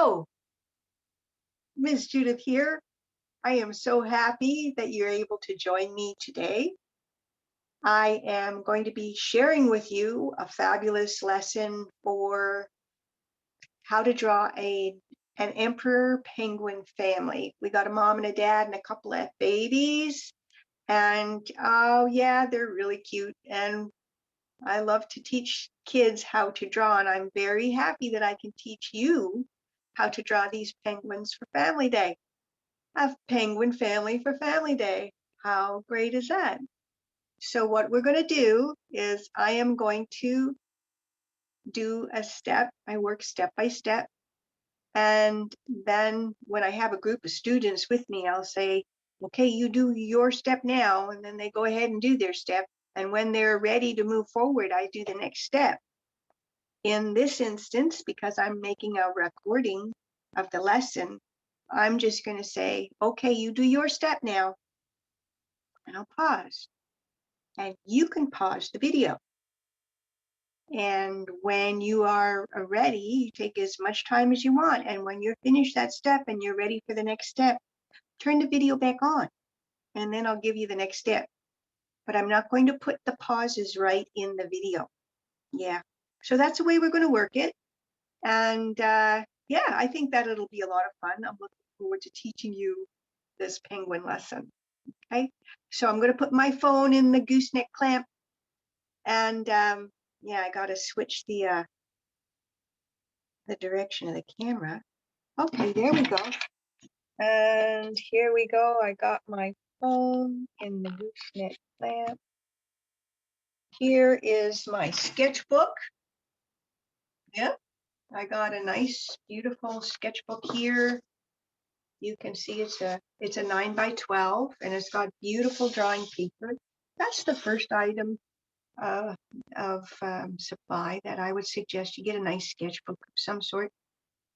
Hello, Miss Judith here. I am so happy that you're able to join me today. I am going to be sharing with you a fabulous lesson for how to draw an emperor penguin family. We got a mom and a dad and a couple of babies, and oh yeah, they're really cute. And I love to teach kids how to draw, and I'm very happy that I can teach you how to draw these penguins for Family Day. A penguin family for Family Day. How great is that? So what we're going to do is I am going to do a step. I work step by step. And then when I have a group of students with me, I'll say, okay, you do your step now. And then they go ahead and do their step. And when they're ready to move forward, I do the next step. In this instance, because I'm making a recording of the lesson, I'm just going to say, okay, you do your step now. And I'll pause. And you can pause the video. And when you are ready, you take as much time as you want. And when you're finished that step and you're ready for the next step, turn the video back on. And then I'll give you the next step. But I'm not going to put the pauses right in the video. Yeah. So that's the way we're going to work it. And yeah, I think that it'll be a lot of fun. I'm looking forward to teaching you this penguin lesson. Okay. So I'm going to put my phone in the gooseneck clamp. And yeah, I got to switch the direction of the camera. Okay, there we go. And here we go. I got my phone in the gooseneck clamp. Here is my sketchbook. Yep, I got a nice, beautiful sketchbook here. You can see it's a 9x12, and it's got beautiful drawing paper. That's the first item of supply that I would suggest you get a nice sketchbook of some sort.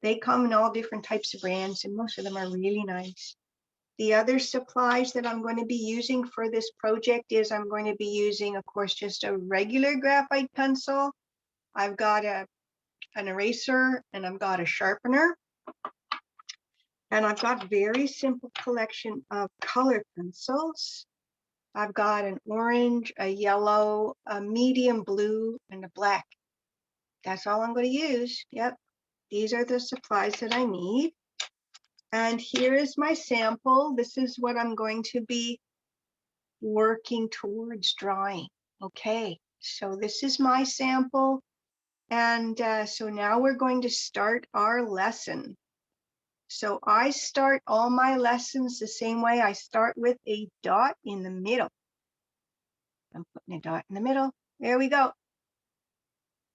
They come in all different types of brands, and most of them are really nice. The other supplies that I'm going to be using for this project is I'm going to be using, of course, just a regular graphite pencil. I've got an eraser, and I've got a sharpener. And I've got a very simple collection of color pencils. I've got an orange, a yellow, a medium blue, and a black. That's all I'm going to use. Yep. These are the supplies that I need. And here is my sample. This is what I'm going to be working towards drawing. Okay, so this is my sample. And so now we're going to start our lesson. So I start all my lessons the same way. I start with a dot in the middle. I'm putting a dot in the middle. There we go.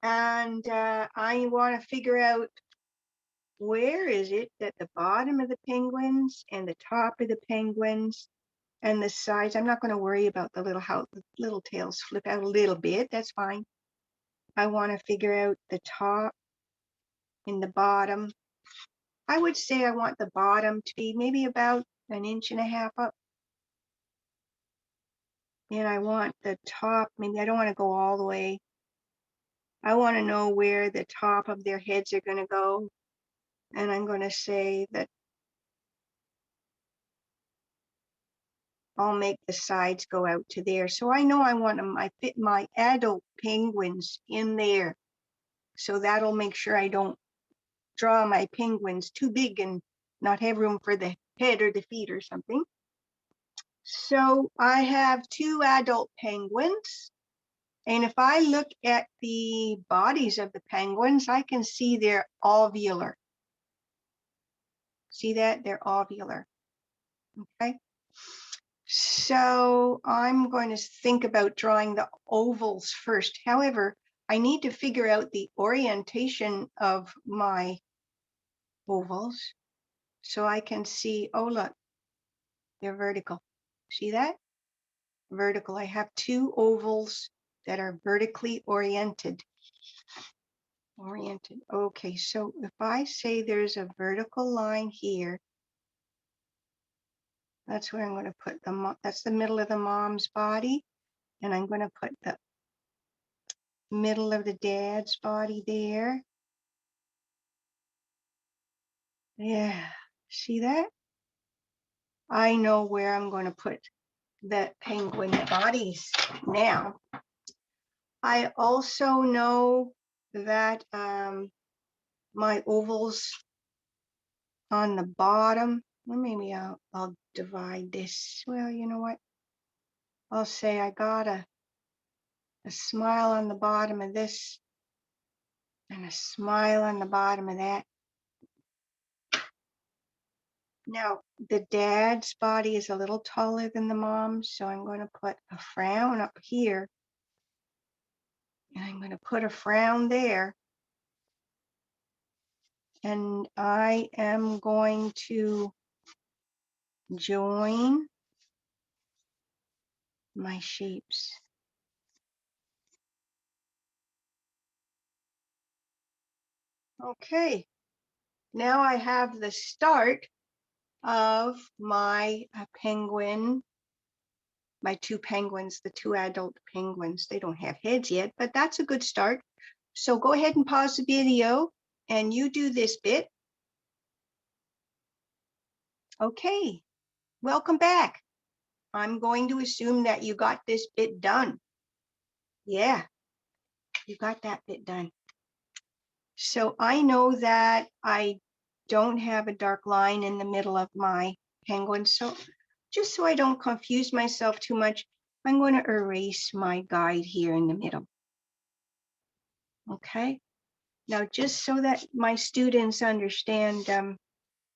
And I want to figure out where is it that the bottom of the penguins and the top of the penguins and the sides, I'm not going to worry about the little tails flip out a little bit. That's fine. I want to figure out the top and the bottom. I would say I want the bottom to be maybe about 1.5 inches up. And I want the top, maybe I don't want to go all the way. I want to know where the top of their heads are going to go. And I'm going to say that I'll make the sides go out to there. So I know I want them, I fit my adult penguins in there. So that'll make sure I don't draw my penguins too big and not have room for the head or the feet or something. So I have 2 adult penguins. And if I look at the bodies of the penguins, I can see they're ovular. See that? They're ovular. Okay. So I'm going to think about drawing the ovals first. However, I need to figure out the orientation of my ovals so I can see, oh, look, they're vertical. See that? Vertical. I have 2 ovals that are vertically oriented. Okay, so if I say there's a vertical line here, that's where I'm going to put that's the middle of the mom's body. And I'm going to put the middle of the dad's body there. Yeah, see that? I know where I'm going to put the penguin bodies now. I also know that my ovals on the bottom, well, maybe I'll divide this. Well, you know what? I'll say I got a smile on the bottom of this and a smile on the bottom of that. Now, the dad's body is a little taller than the mom's, so I'm going to put a frown up here, and I'm going to put a frown there, and I am going to join my shapes. Okay, now I have the start of my penguin, my two penguins, the two adult penguins. They don't have heads yet, but that's a good start. So go ahead and pause the video and you do this bit. Okay, welcome back. I'm going to assume that you got this bit done. Yeah, you got that bit done. So I know that I don't have a dark line in the middle of my penguin. So just so I don't confuse myself too much, I'm going to erase my guide here in the middle. Okay. Now, just so that my students understand,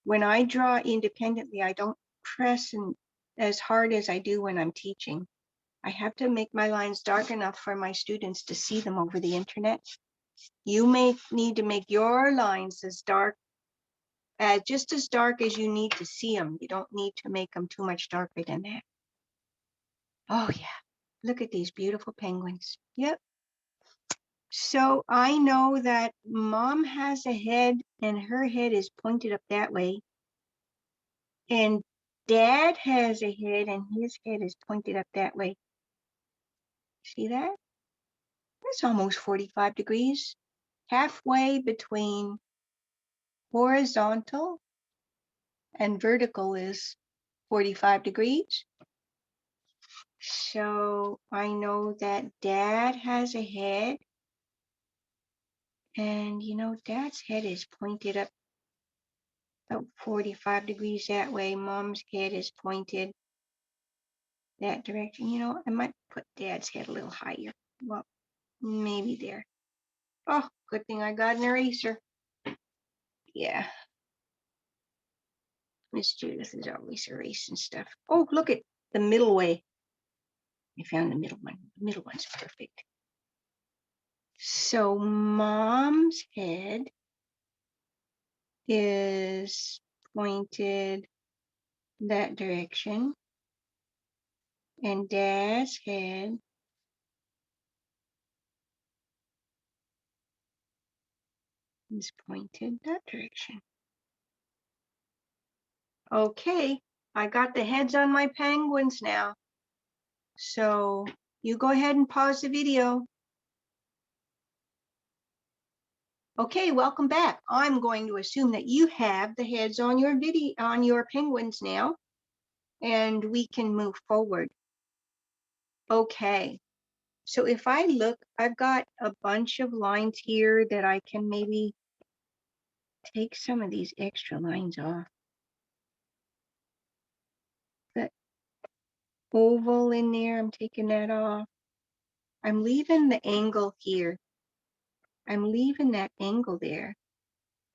when I draw independently, I don't press as hard as I do when I'm teaching. I have to make my lines dark enough for my students to see them over the internet. You may need to make your lines as dark, just as dark as you need to see them. You don't need to make them too much darker than that. Oh yeah, look at these beautiful penguins. Yep. So I know that mom has a head and her head is pointed up that way. And dad has a head and his head is pointed up that way. See that? That's almost 45 degrees. Halfway between horizontal and vertical is 45 degrees. So I know that dad has a head. And you know, dad's head is pointed up about 45 degrees that way. Mom's head is pointed that direction. You know, I might put dad's head a little higher. Well, maybe there. Oh, good thing I got an eraser. Yeah. Miss Judith is always erasing stuff. Oh, look at the middle way. I found the middle one. The middle one's perfect. So mom's head is pointed that direction, and dad's head is pointed that direction. Okay, I got the heads on my penguins now. So you go ahead and pause the video. Okay, welcome back. I'm going to assume that you have the heads on your video, on your penguins now, and we can move forward. Okay, so if I look, I've got a bunch of lines here that I can maybe take some of these extra lines off. The oval in there, I'm taking that off. I'm leaving the angle here. I'm leaving that angle there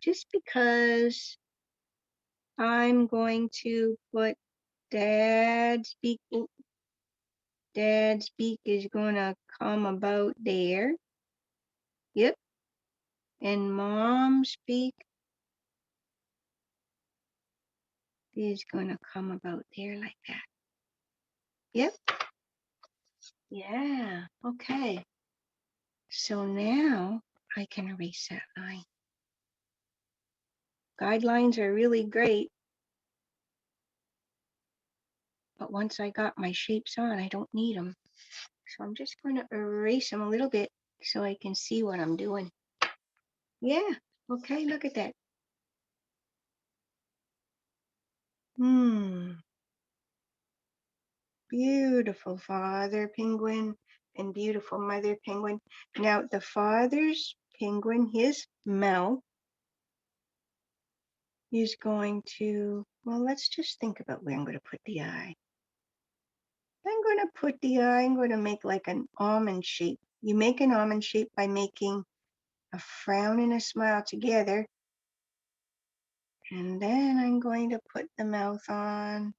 just because I'm going to put dad's beak. Dad's beak is gonna come about there. Yep. And mom's beak is gonna come about there like that. Yep. Yeah. Okay. So now I can erase that line. Guidelines are really great. But once I got my shapes on, I don't need them. So I'm just going to erase them a little bit so I can see what I'm doing. Yeah, okay, look at that. Beautiful father penguin and beautiful mother penguin. Now the father's penguin, his mouth is going to, well, let's just think about where I'm going to put the eye. I'm going to put the eye, I'm going to make like an almond shape. You make an almond shape by making a frown and a smile together. And then I'm going to put the mouth on.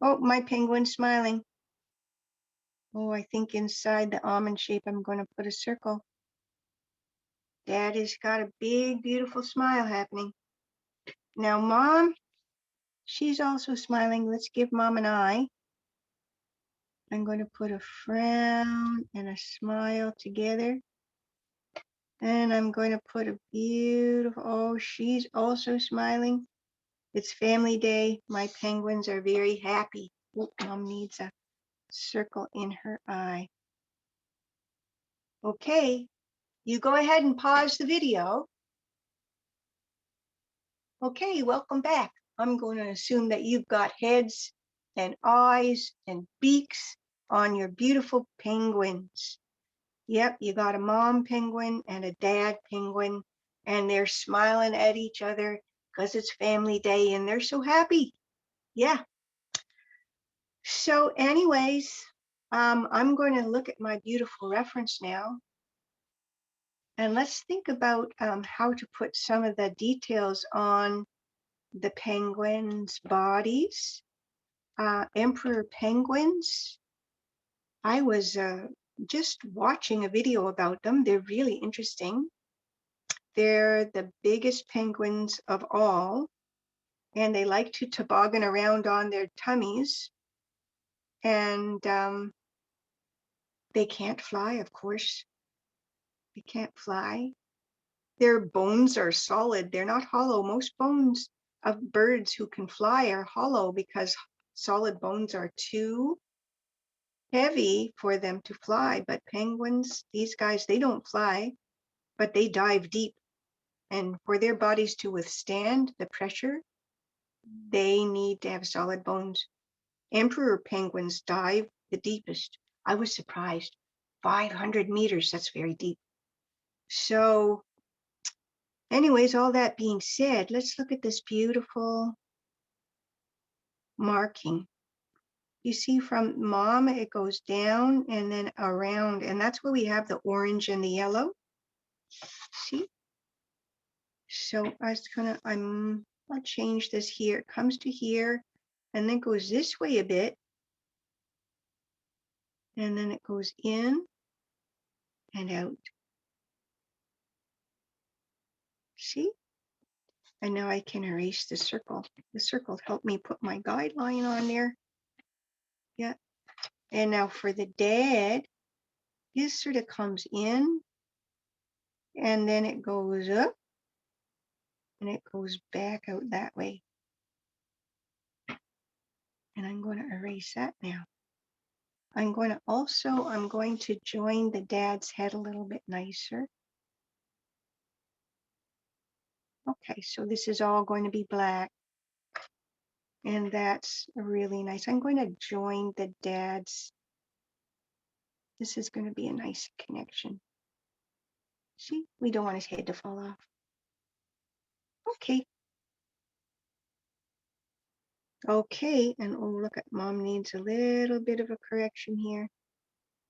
Oh, my penguin's smiling. Oh, I think inside the almond shape, I'm going to put a circle. Daddy's got a big, beautiful smile happening. Now, Mom, she's also smiling. Let's give Mom an eye. I'm going to put a frown and a smile together. And I'm going to put a beautiful, oh, she's also smiling. It's family day. My penguins are very happy. Oh, Mom needs a circle in her eye. Okay, you go ahead and pause the video. Okay, welcome back. I'm going to assume that you've got heads and eyes and beaks on your beautiful penguins. Yep, you got a mom penguin and a dad penguin, and they're smiling at each other because it's family day and they're so happy. Yeah. So anyways, I'm going to look at my beautiful reference now. And let's think about how to put some of the details on the penguins' bodies. Emperor penguins. I was just watching a video about them. They're really interesting. They're the biggest penguins of all, and they like to toboggan around on their tummies. And they can't fly, of course. They can't fly. Their bones are solid. They're not hollow. Most bones of birds who can fly are hollow because solid bones are too heavy for them to fly. But penguins, these guys, they don't fly, but they dive deep. And for their bodies to withstand the pressure, they need to have solid bones. Emperor penguins dive the deepest. I was surprised. 500 meters, that's very deep. So anyways, all that being said, let's look at this beautiful marking. You see from Mom, it goes down and then around, and that's where we have the orange and the yellow. See? So I'll change this here. It comes to here and then goes this way a bit. And then it goes in and out. See? And now I can erase the circle. The circle helped me put my guideline on there. Yeah. And now for the dad, this sort of comes in and then it goes up and it goes back out that way. And I'm going to erase that now. I'm going to join the dad's head a little bit nicer. Okay, so this is all going to be black. And that's really nice. I'm going to join the dad's. This is going to be a nice connection. See, we don't want his head to fall off. Okay. Okay, and oh, look at Mom needs a little bit of a correction here.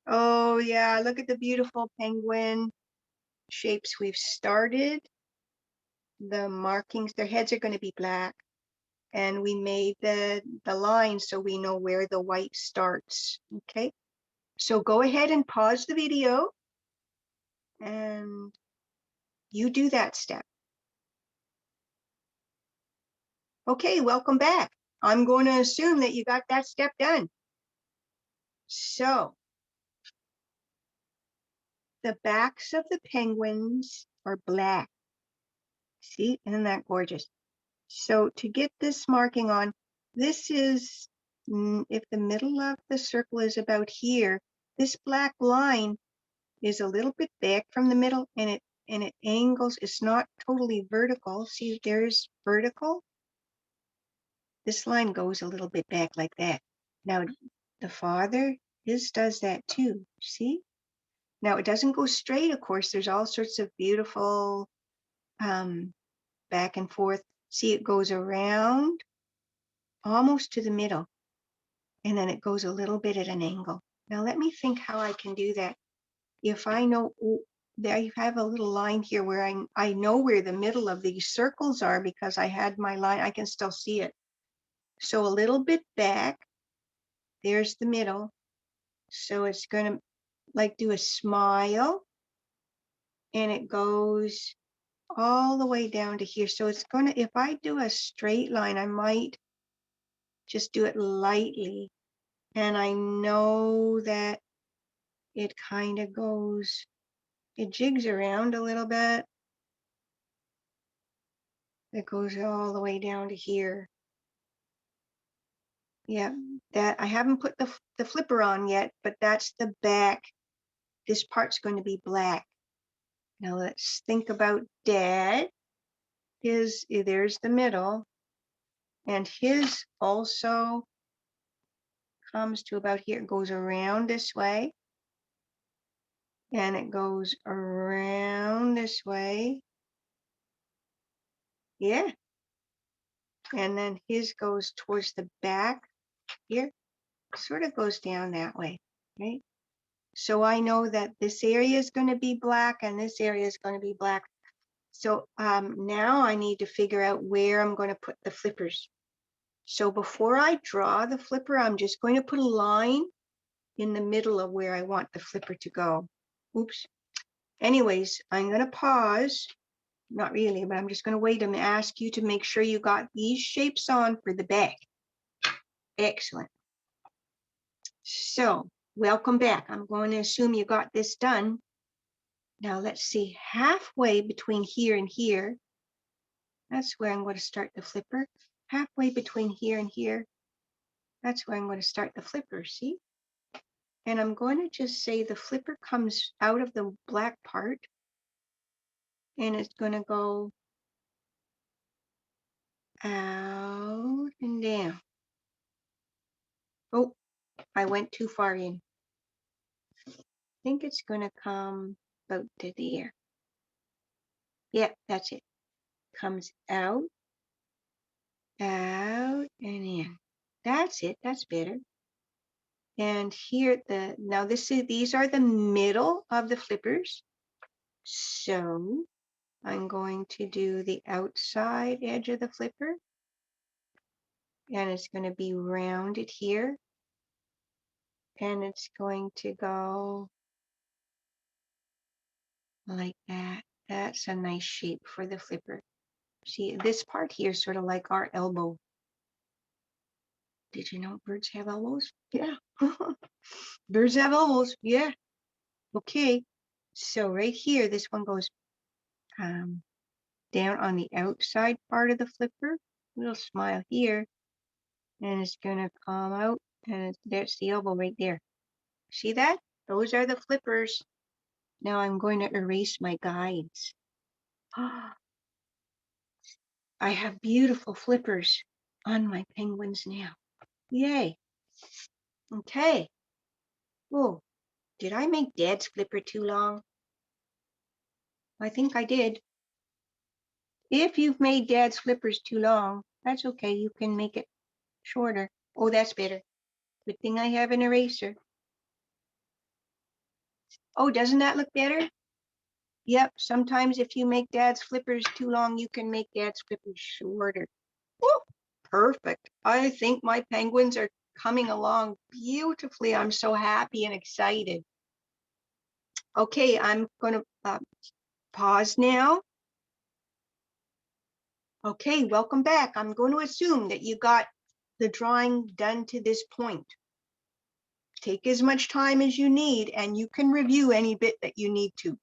Oh yeah, look at the beautiful penguin shapes we've started. The markings, their heads are going to be black. And we made the line so we know where the white starts. Okay, so go ahead and pause the video and you do that step. Okay, welcome back. I'm going to assume that you got that step done. So the backs of the penguins are black. See, isn't that gorgeous? So to get this marking on, this is, if the middle of the circle is about here, this black line is a little bit back from the middle and it angles. It's not totally vertical. See, there's vertical this line goes a little bit back like that. Now, the father, his does that too, see? Now, it doesn't go straight, of course. There's all sorts of beautiful back and forth. See, it goes around almost to the middle, and then it goes a little bit at an angle. Now, let me think how I can do that. If I know, there you have a little line here where I know where the middle of these circles are because I had my line, I can still see it. So a little bit back, there's the middle. So it's going to like do a smile, and it goes all the way down to here. So it's going to, if I do a straight line, I might just do it lightly. And I know that it kind of goes, it jigs around a little bit. It goes all the way down to here. Yeah, that I haven't put the flipper on yet, but that's the back. This part's going to be black. Now let's think about Dad. There's the middle, and his also comes to about here. It goes around this way, and it goes around this way. Yeah. And then his goes towards the back here, sort of goes down that way, right? So I know that this area is going to be black and this area is going to be black. So now I need to figure out where I'm going to put the flippers. So before I draw the flipper, I'm just going to put a line in the middle of where I want the flipper to go. Oops. Anyways, I'm going to pause. Not really, but I'm just going to wait and ask you to make sure you got these shapes on for the back. Excellent. So welcome back. I'm going to assume you got this done. Now let's see, halfway between here and here, that's where I'm going to start the flipper. Halfway between here and here, that's where I'm going to start the flipper, see? And I'm going to just say the flipper comes out of the black part, and it's going to go out and down. Oh, I went too far in. I think it's going to come about to there. Yep, that's it. Comes out, out, and in. That's it. That's better. And here now these are the middle of the flippers. So I'm going to do the outside edge of the flipper, and it's going to be rounded here, and it's going to go like that. That's a nice shape for the flipper. See, this part here is sort of like our elbow. Did you know birds have elbows? Yeah. Birds have elbows. Yeah. Okay. So right here, this one goes down on the outside part of the flipper. Little smile here. And it's going to come out. And that's the elbow right there. See that? Those are the flippers. Now I'm going to erase my guides. I have beautiful flippers on my penguins now. Yay. Okay. Oh, did I make Dad's flipper too long? I think I did. If you've made Dad's flippers too long, that's okay. You can make it shorter. Oh, that's better. Good thing I have an eraser. Oh, doesn't that look better? Yep, sometimes if you make Dad's flippers too long, you can make Dad's flippers shorter. Woo, perfect. I think my penguins are coming along beautifully. I'm so happy and excited. Okay, I'm going to pause now. Okay, welcome back. I'm going to assume that you got the drawing done to this point. Take as much time as you need, and you can review any bit that you need to.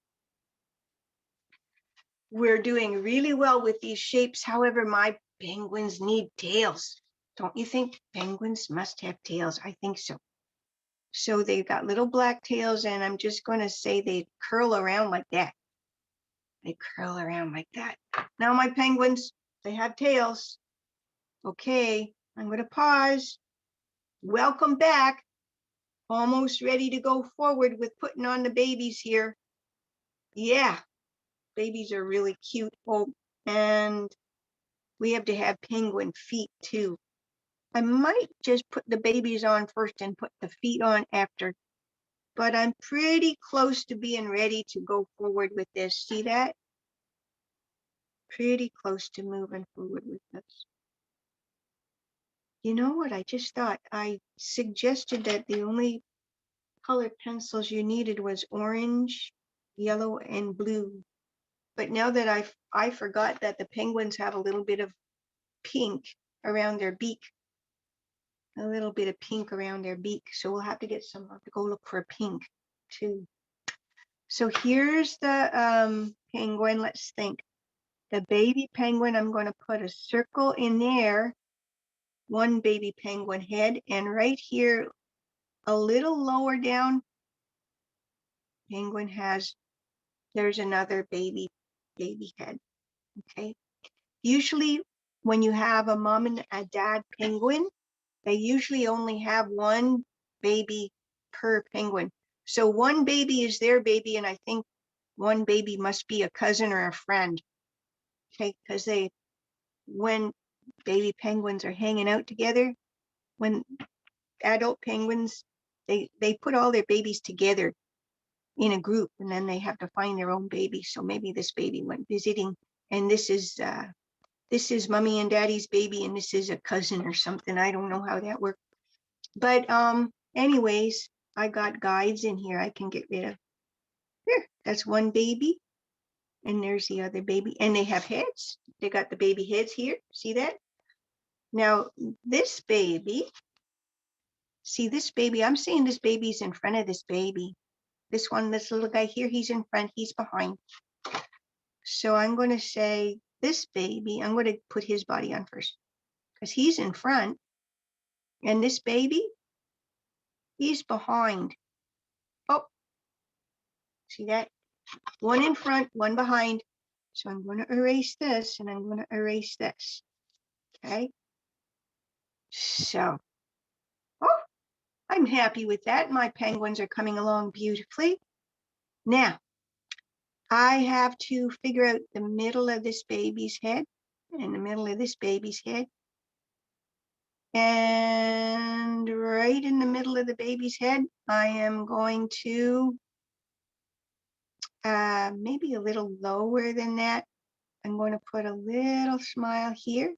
We're doing really well with these shapes. However, my penguins need tails. Don't you think penguins must have tails? I think so. So they've got little black tails, and I'm just going to say they curl around like that. They curl around like that. Now my penguins, they have tails. Okay, I'm going to pause. Welcome back. Almost ready to go forward with putting on the babies here. Yeah, babies are really cute. Oh, and we have to have penguin feet too. I might just put the babies on first and put the feet on after, but I'm pretty close to being ready to go forward with this. See that? Pretty close to moving forward with this. You know what? I just thought I suggested that the only colored pencils you needed was orange, yellow, and blue. But now that I forgot that the penguins have a little bit of pink around their beak, a little bit of pink around their beak. So we'll have to get some, to go look for pink too. So here's the penguin. Let's think. The baby penguin, I'm going to put a circle in there, one baby penguin head, and right here, a little lower down, penguin has, there's another baby head. Okay. Usually when you have a mom and a dad penguin, they usually only have one baby per penguin. So one baby is their baby, and I think one baby must be a cousin or a friend. Okay, because when baby penguins are hanging out together, when adult penguins, they put all their babies together in a group, and then they have to find their own baby. So maybe this baby went visiting, and this is mommy and daddy's baby, and this is a cousin or something. I don't know how that works. But anyways, I got guides in here I can get rid of. Here, that's one baby, and there's the other baby, and they have heads. They got the baby heads here. See that? Now this baby, see this baby, I'm saying this baby's in front of this baby. This one, this little guy here, he's in front, he's behind. So I'm going to say this baby, I'm going to put his body on first because he's in front, and this baby, he's behind. Oh, see that? One in front, one behind. So I'm going to erase this, and I'm going to erase this. Okay. So, oh, I'm happy with that. My penguins are coming along beautifully. Now, I have to figure out the middle of this baby's head and the middle of this baby's head. And right in the middle of the baby's head, I am going to maybe a little lower than that. I'm going to put a little smile here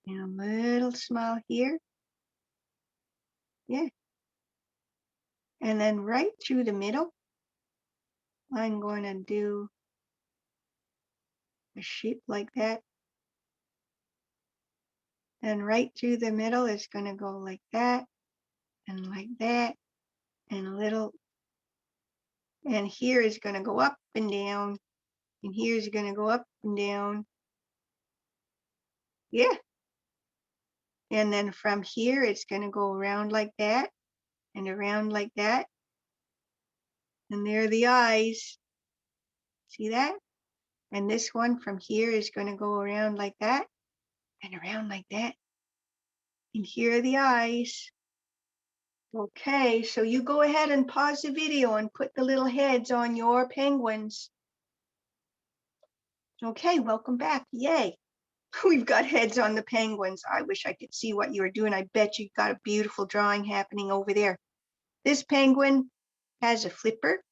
and a little smile here. Yeah. And then right through the middle, I'm going to do a shape like that. And right through the middle is going to go like that and like that and a little. And here is going to go up and down. And here is going to go up and down. Yeah. And then from here, it's going to go around like that and around like that. And there are the eyes. See that? And this one from here is going to go around like that and around like that. And here are the eyes. Okay, so you go ahead and pause the video and put the little heads on your penguins. Okay, welcome back. Yay. We've got heads on the penguins. I wish I could see what you were doing. I bet you got a beautiful drawing happening over there. This penguin has a flipper.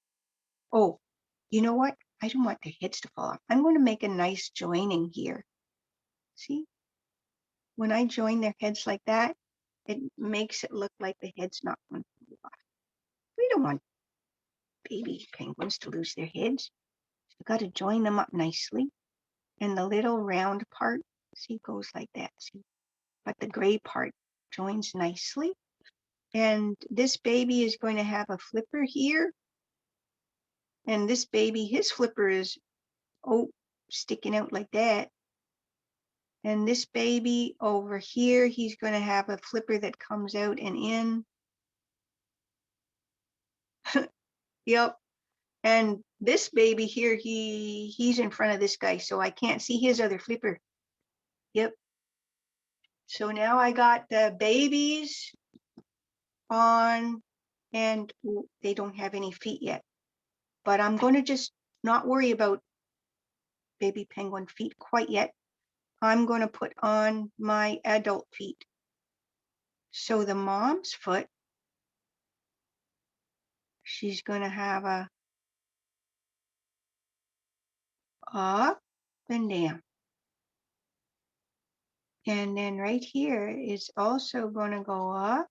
Oh, you know what? I don't want the heads to fall off. I'm going to make a nice joining here. See? When I join their heads like that, it makes it look like the head's not going to fall off. We don't want baby penguins to lose their heads. You got to join them up nicely. And the little round part, see, goes like that. See? But the gray part joins nicely. And this baby is going to have a flipper here. And this baby, his flipper is, sticking out like that. And this baby over here, he's going to have a flipper that comes out and in. Yep. And this baby here, he's in front of this guy, so I can't see his other flipper. Yep. So now I got the babies on, and they don't have any feet yet. But I'm going to just not worry about baby penguin feet quite yet. I'm going to put on my adult feet. So the mom's foot, she's going to have a up and down. And then right here is also going to go up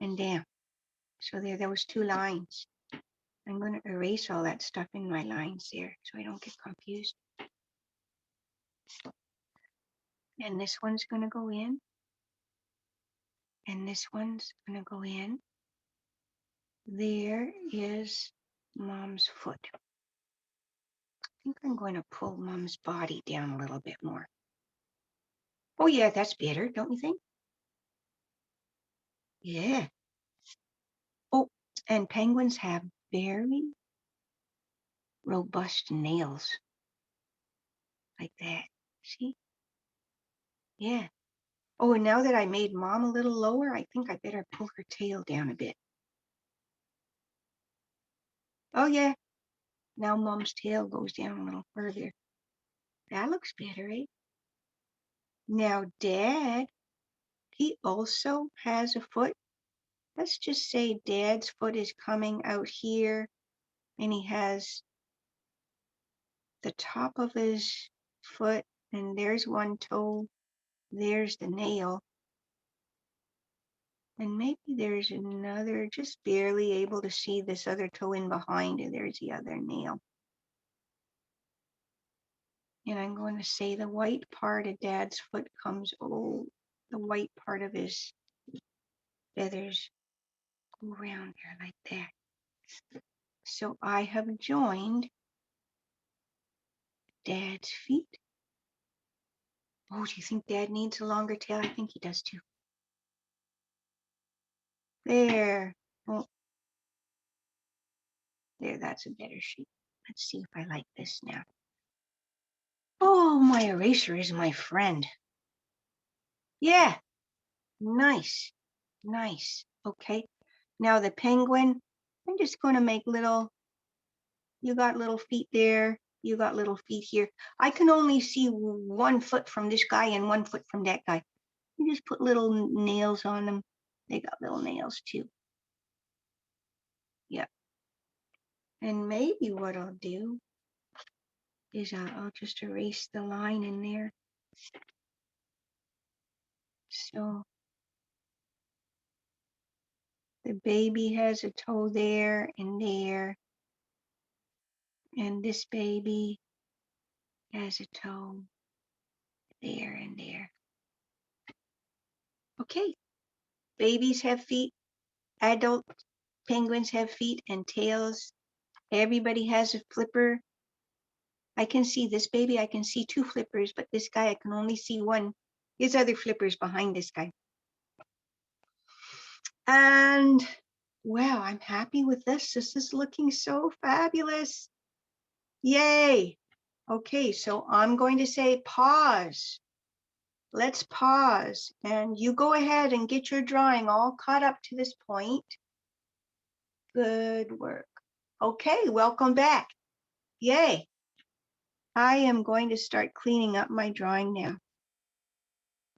and down. So there was two lines. I'm going to erase all that stuff in my lines there so I don't get confused. And this one's going to go in. And this one's going to go in. There is mom's foot. I think I'm going to pull mom's body down a little bit more. Oh yeah, that's better, don't you think? Yeah. Oh, and penguins have very robust nails. Like that. See? Yeah. Oh, and now that I made mom a little lower, I think I better pull her tail down a bit. Oh yeah. Now mom's tail goes down a little further. That looks better, eh? Now dad, he also has a foot. Let's just say dad's foot is coming out here, and he has the top of his foot, and there's one toe, there's the nail, and maybe there's another, just barely able to see this other toe in behind, and there's the other nail. And I'm going to say the white part of dad's foot comes, oh, the white part of his feathers go around there like that. So I have joined dad's feet. Oh, do you think dad needs a longer tail? I think he does too. There. Oh, there, that's a better shape. Let's see if I like this now. Oh, my eraser is my friend. Yeah, nice, nice. Okay, now the penguin, I'm just going to make little, you got little feet there, you got little feet here. I can only see 1 foot from this guy and 1 foot from that guy. You just put little nails on them. They got little nails too. Yeah. And maybe what I'll do is I'll just erase the line in there. So the baby has a toe there and there. And this baby has a toe there and there. Okay. Babies have feet. Adult penguins have feet and tails. Everybody has a flipper. I can see this baby. I can see 2 flippers, but this guy, I can only see 1. His other flipper's behind this guy. And wow, I'm happy with this. This is looking so fabulous. Yay. Okay, so I'm going to say pause. Let's pause. And you go ahead and get your drawing all caught up to this point. Good work. Okay, welcome back. Yay. I am going to start cleaning up my drawing now.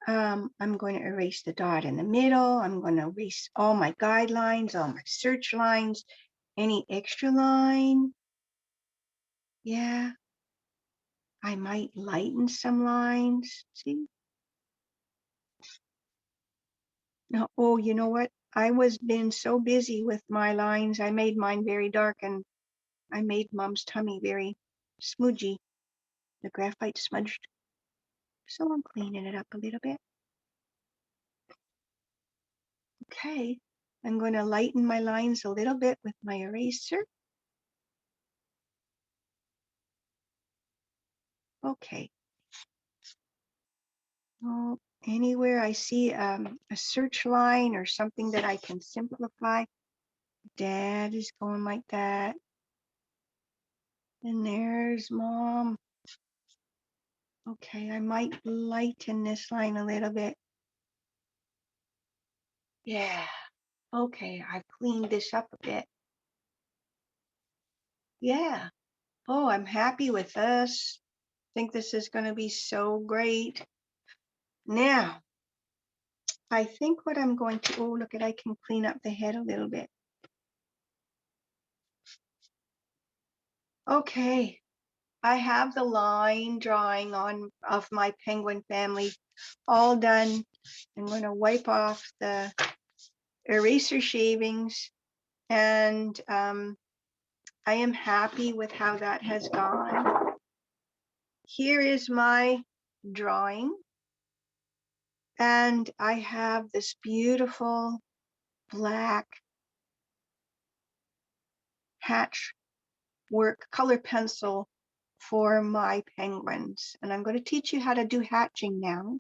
I'm going to erase the dot in the middle. I'm going to erase all my guidelines, all my search lines, any extra line. Yeah. I might lighten some lines. See? No, oh, you know what? I was been so busy with my lines. I made mine very dark, and I made mom's tummy very smudgy. The graphite smudged. So I'm cleaning it up a little bit. Okay. I'm going to lighten my lines a little bit with my eraser. Okay. Oh, anywhere I see a search line or something that I can simplify, dad is going like that. And there's mom. Okay, I might lighten this line a little bit. Yeah. Okay, I've cleaned this up a bit. Yeah. Oh, I'm happy with this. Think this is going to be so great. Now, I think what I'm going to, oh, look at, I can clean up the head a little bit. Okay, I have the line drawing on of my penguin family all done. I'm going to wipe off the eraser shavings, and I am happy with how that has gone. Here is my drawing, and I have this beautiful black hatch work color pencil for my penguins. And I'm going to teach you how to do hatching now.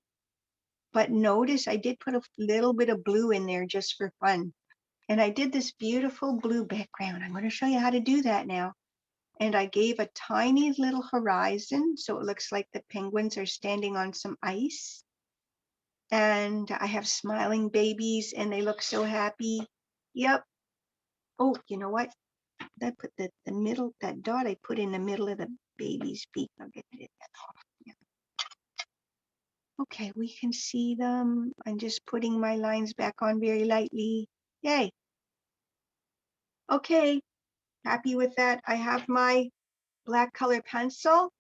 But notice I did put a little bit of blue in there just for fun. And I did this beautiful blue background. I'm going to show you how to do that now. And I gave a tiny little horizon so it looks like the penguins are standing on some ice. And I have smiling babies and they look so happy. Yep. Oh, you know what? I put the middle, that dot I put in the middle of the baby's beak. I'll get it off. Yeah. Okay, we can see them. I'm just putting my lines back on very lightly. Yay. Okay, happy with that. I have my black color pencil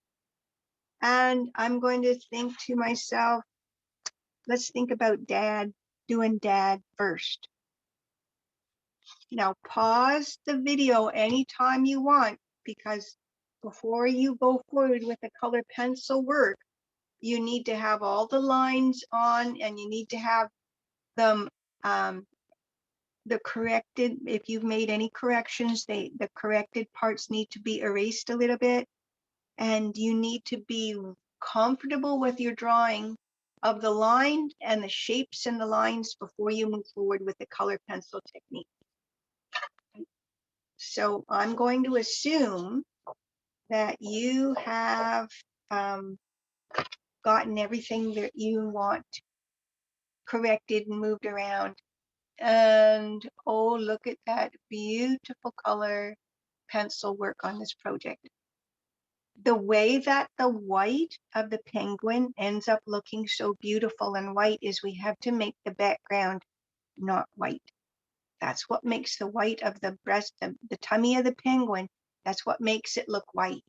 and I'm going to think to myself, let's think about dad, doing dad first. Now pause the video anytime you want, because before you go forward with the color pencil work, you need to have all the lines on and you need to have them the corrected, if you've made any corrections, the corrected parts need to be erased a little bit, and you need to be comfortable with your drawing of the line and the shapes and the lines before you move forward with the color pencil technique. So I'm going to assume that you have gotten everything that you want corrected and moved around. And oh, look at that beautiful color pencil work on this project. The way that the white of the penguin ends up looking so beautiful and white is we have to make the background not white. That's what makes the white of the breast, the tummy of the penguin, that's what makes it look white.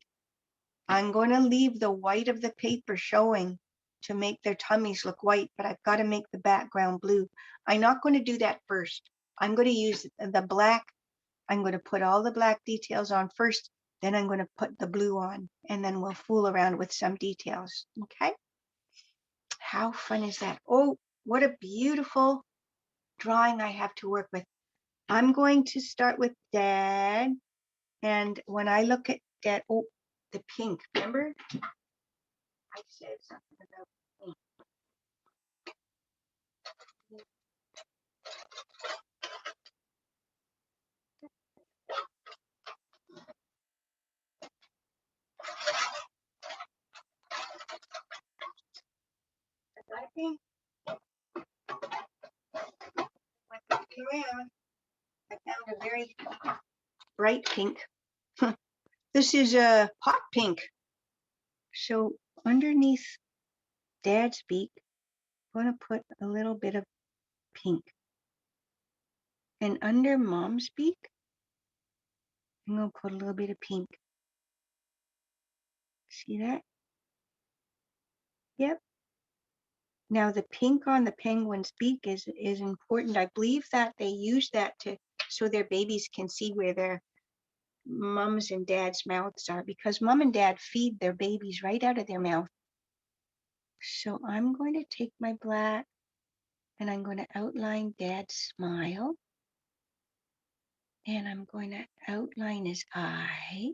I'm going to leave the white of the paper showing to make their tummies look white, but I've got to make the background blue. I'm not going to do that first. I'm going to use the black. I'm going to put all the black details on first, then I'm going to put the blue on, and then we'll fool around with some details. Okay? How fun is that? Oh, what a beautiful drawing I have to work with. I'm going to start with Dad, and when I look at Dad, oh, the pink, remember? I said something about pink. I think when looking around, I found a very bright pink. This is a hot pink. So underneath Dad's beak, I'm going to put a little bit of pink. And under Mom's beak, I'm going to put a little bit of pink. See that? Yep. Now the pink on the penguin's beak is important. I believe that they use that to so their babies can see where their mom's and dad's mouths are, because mom and dad feed their babies right out of their mouth. So I'm going to take my black and I'm going to outline Dad's smile. And I'm going to outline his eye.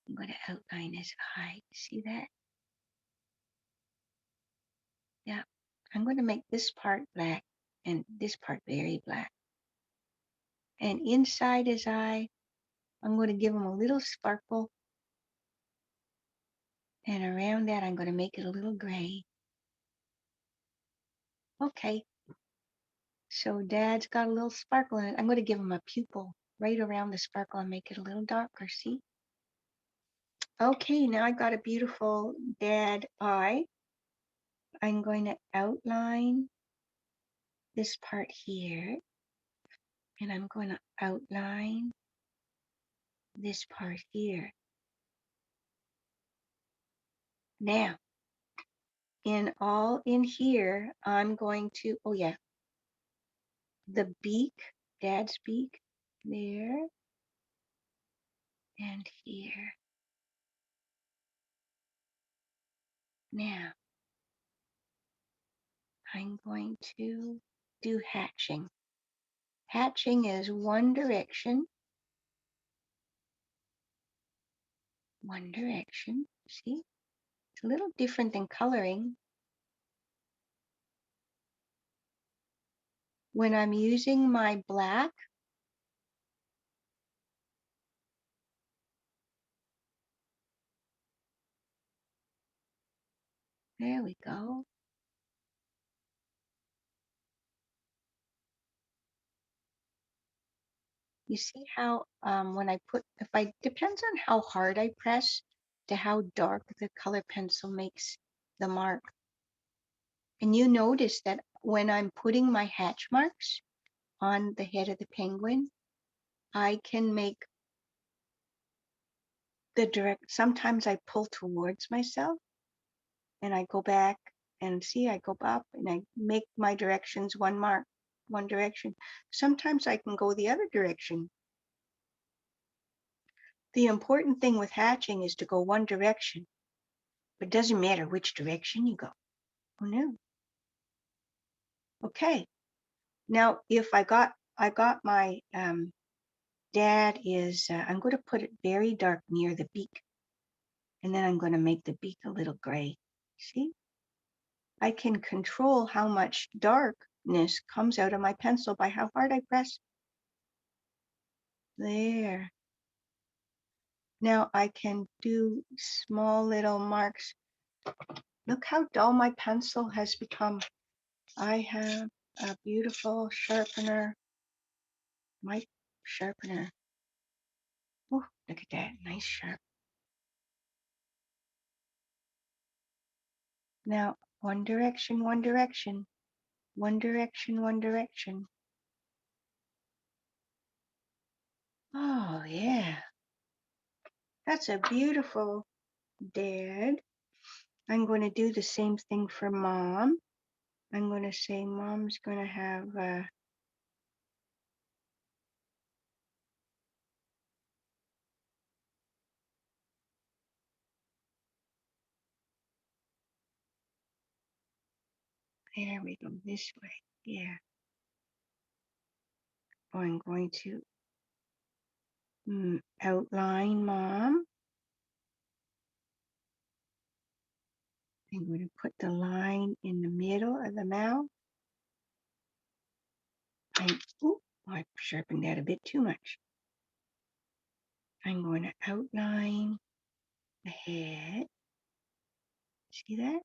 I'm going to outline his eye. See that? Yeah. I'm going to make this part black and this part very black. And inside his eye, I'm going to give him a little sparkle. And around that, I'm going to make it a little gray. Okay, so Dad's got a little sparkle in it. I'm going to give him a pupil right around the sparkle and make it a little darker, see? Okay, now I've got a beautiful dad eye. I'm going to outline this part here, and I'm going to outline this part here. Now, in here, I'm going to, oh yeah, the beak, Dad's beak, there and here. Now, I'm going to do hatching. Hatching is one direction, see? It's a little different than coloring. When I'm using my black, there we go. You see how when I put, depends on how hard I press to how dark the color pencil makes the mark. And you notice that when I'm putting my hatch marks on the head of the penguin, I can make sometimes I pull towards myself and I go back and see, I go up and I make my directions one mark, one direction. Sometimes I can go the other direction. The important thing with hatching is to go one direction, but it doesn't matter which direction you go. Oh no. Okay. Now, if I got my dad is, I'm going to put it very dark near the beak, and then I'm going to make the beak a little gray. See? I can control how much darkness comes out of my pencil by how hard I press. There. Now I can do small little marks. Look how dull my pencil has become. I have a beautiful sharpener, mic sharpener. Oh, look at that, nice sharp. Now, one direction, one direction, one direction, one direction. Oh, yeah. That's a beautiful dad. I'm going to do the same thing for Mom. I'm going to say Mom's going to have, there we go, this way. Yeah. I'm going to outline Mom. I'm going to put the line in the middle of the mouth. I sharpened that a bit too much. I'm going to outline the head. See that?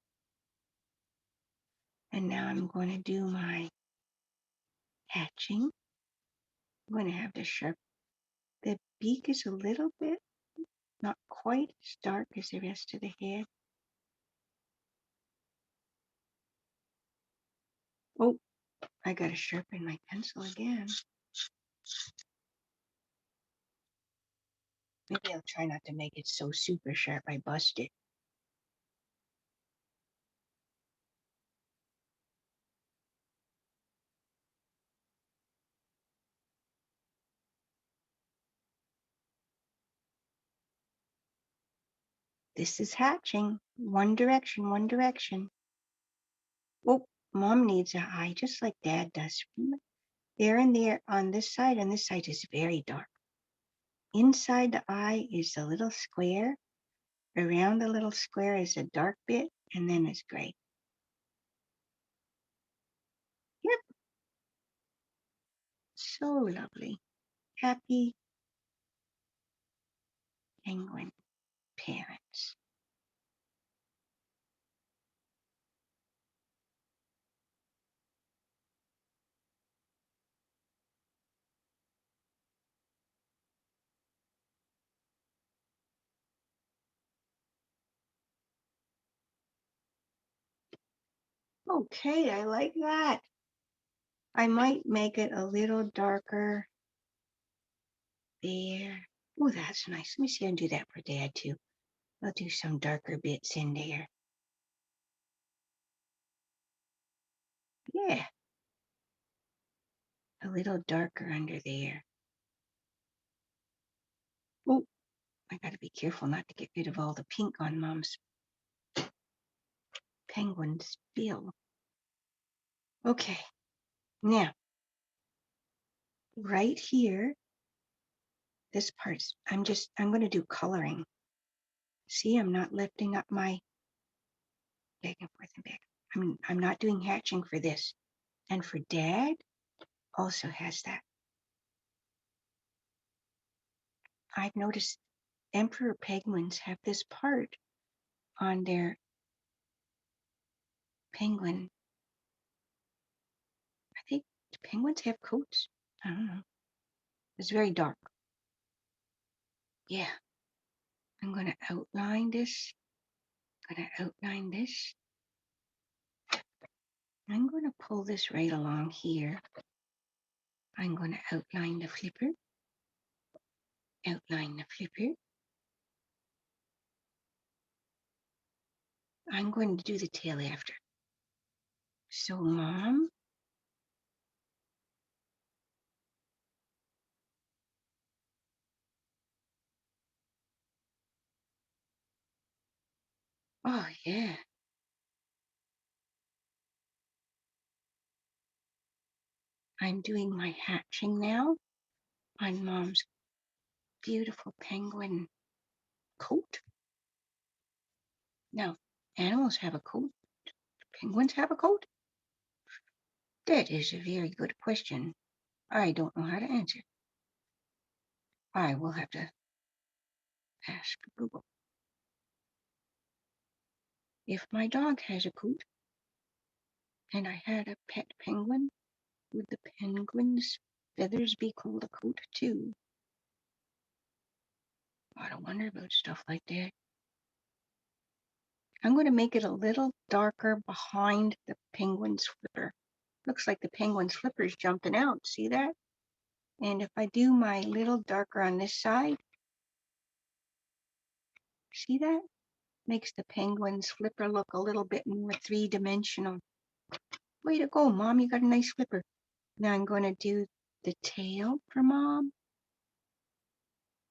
And now I'm going to do my hatching. I'm going to have the sharp. The beak is a little bit, not quite as dark as the rest of the head. Oh, I got to sharpen my pencil again. Maybe I'll try not to make it so super sharp I bust it. This is hatching. One direction, one direction. Oh, Mom needs an eye just like Dad does. There and there on this side, and this side is very dark. Inside the eye is a little square. Around the little square is a dark bit, and then it's gray. Yep. So lovely. Happy penguin parents. Okay, I like that. I might make it a little darker there. Oh, that's nice. Let me see if I can do that for Dad too. I'll do some darker bits in there. Yeah, a little darker under there. Oh, I gotta be careful not to get rid of all the pink on Mom's penguin's bill. Okay, now, right here, this part's, I'm gonna do coloring. See, I'm not lifting up my back and forth and back. I'm not doing hatching for this. And for Dad, also has that. I've noticed emperor penguins have this part on their penguin. I think, do penguins have coats? I don't know. It's very dark. Yeah. I'm going to outline this. I'm going to outline this. I'm going to pull this right along here. I'm going to outline the flipper. Outline the flipper. I'm going to do the tail after. So, Mom. Oh, yeah. I'm doing my hatching now on Mom's beautiful penguin coat. Now, animals have a coat. Penguins have a coat? That is a very good question. I don't know how to answer. I will have to ask Google. If my dog has a coat and I had a pet penguin, would the penguin's feathers be called a coat too? I don't wonder about stuff like that. I'm going to make it a little darker behind the penguin's flipper. Looks like the penguin's flipper's jumping out. See that? And if I do my little darker on this side, see that? Makes the penguin's flipper look a little bit more three-dimensional. Way to go, Mom. You got a nice flipper. Now I'm going to do the tail for Mom.